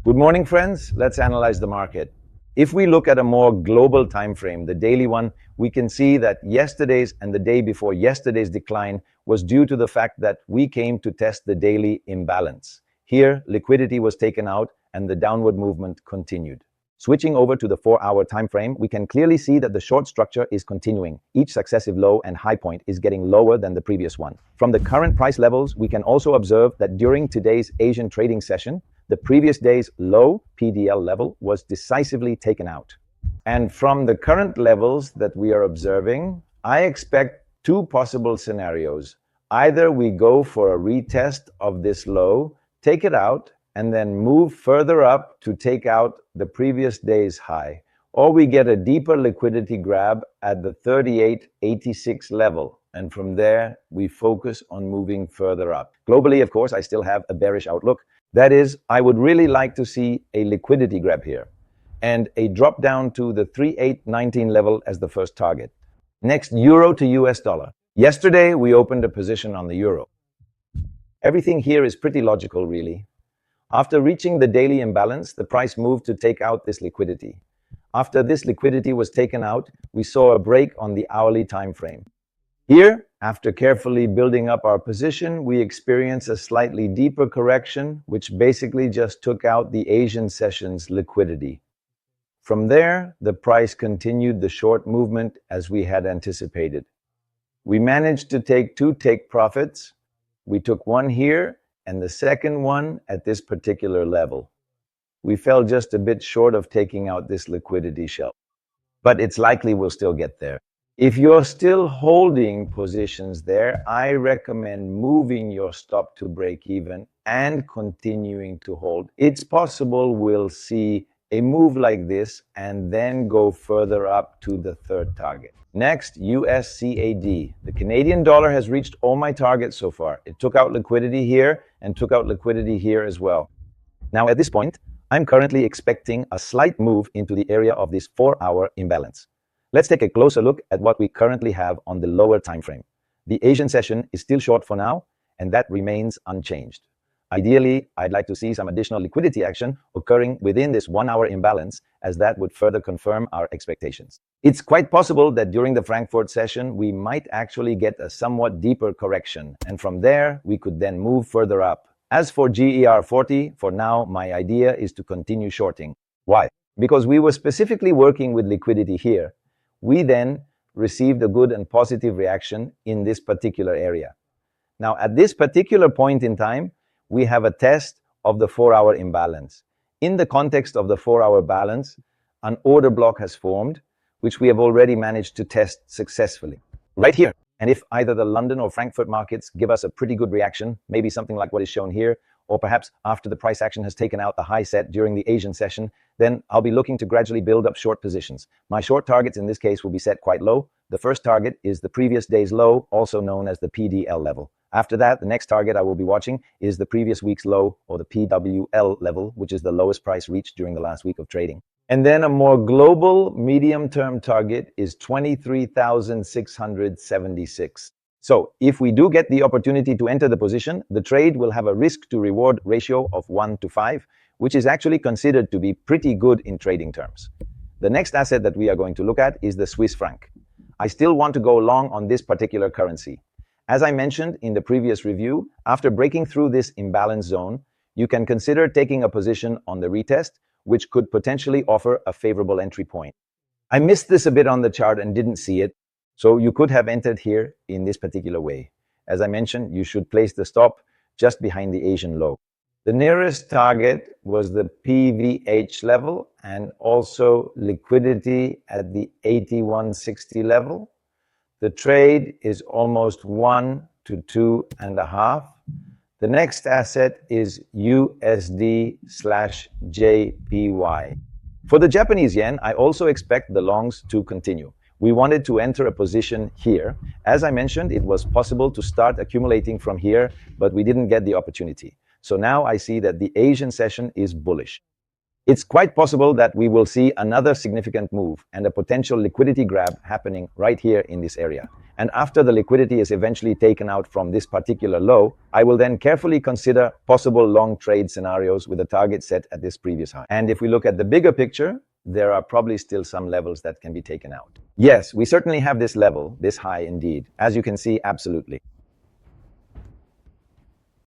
Good morning, friends. Let's analyze the market. If we look at a more global time frame, the daily one, we can see that yesterday's and the day before yesterday's decline was due to the fact that we came to test the daily imbalance. Here, liquidity was taken out and the downward movement continued. Switching over to the 4-hour time frame, we can clearly see that the short structure is continuing. Each successive low and high point is getting lower than the previous one. From the current price levels, we can also observe that during today's Asian trading session, the previous day's low PDL level was decisively taken out. And from the current levels that we are observing, I expect two possible scenarios. Either we go for a retest of this low, take it out, and then move further up to take out the previous day's high, or we get a deeper liquidity grab at the 38.86 level, and from there we focus on moving further up. Globally, of course, I still have a bearish outlook. That is, I would really like to see a liquidity grab here and a drop down to the 3819 level as the first target. Next, euro to US dollar. Yesterday, we opened a position on the euro. Everything here is pretty logical, really. After reaching the daily imbalance, the price moved to take out this liquidity. After this liquidity was taken out, we saw a break on the hourly time frame. Here, after carefully building up our position, we experienced a slightly deeper correction, which basically just took out the Asian session's liquidity. From there, the price continued the short movement as we had anticipated. We managed to take two take profits. We took one here and the second one at this particular level. We fell just a bit short of taking out this liquidity shelf, but it's likely we'll still get there. If you're still holding positions there, I recommend moving your stop to break even and continuing to hold. It's possible we'll see a move like this and then go further up to the third target. Next, USCAD. The Canadian dollar has reached all my targets so far. It took out liquidity here and took out liquidity here as well. Now at this point, I'm currently expecting a slight move into the area of this 4-hour imbalance. Let's take a closer look at what we currently have on the lower time frame. The Asian session is still short for now, and that remains unchanged. Ideally, I'd like to see some additional liquidity action occurring within this 1-hour imbalance, as that would further confirm our expectations. It's quite possible that during the Frankfurt session, we might actually get a somewhat deeper correction, and from there, we could then move further up. As for GER40, for now, my idea is to continue shorting. Why? Because we were specifically working with liquidity here. We then received a good and positive reaction in this particular area. Now, at this particular point in time, we have a test of the 4-hour imbalance. In the context of the 4-hour balance, an order block has formed, which we have already managed to test successfully. Right here. And if either the London or Frankfurt markets give us a pretty good reaction, maybe something like what is shown here, or perhaps after the price action has taken out the high set during the Asian session, then I'll be looking to gradually build up short positions. My short targets in this case will be set quite low. The first target is the previous day's low, also known as the PDL level. After that, the next target I will be watching is the previous week's low, or the PWL level, which is the lowest price reached during the last week of trading. And then a more global medium-term target is 23,676. So if we do get the opportunity to enter the position, the trade will have a risk-to-reward ratio of 1:5, which is actually considered to be pretty good in trading terms. The next asset that we are going to look at is the Swiss franc. I still want to go long on this particular currency. As I mentioned in the previous review, after breaking through this imbalance zone, you can consider taking a position on the retest, which could potentially offer a favorable entry point. I missed this a bit on the chart and didn't see it, so you could have entered here in this particular way. As I mentioned, you should place the stop just behind the Asian low. The nearest target was the PVH level and also liquidity at the 8160 level. The trade is almost 1 to 2.5. The next asset is USD/JPY. For the Japanese yen, I also expect the longs to continue. We wanted to enter a position here. As I mentioned, it was possible to start accumulating from here, but we didn't get the opportunity. So now I see that the Asian session is bullish. It's quite possible that we will see another significant move and a potential liquidity grab happening right here in this area. And after the liquidity is eventually taken out from this particular low, I will then carefully consider possible long trade scenarios with a target set at this previous high. And if we look at the bigger picture, there are probably still some levels that can be taken out. Yes, we certainly have this level, this high indeed. As you can see, absolutely.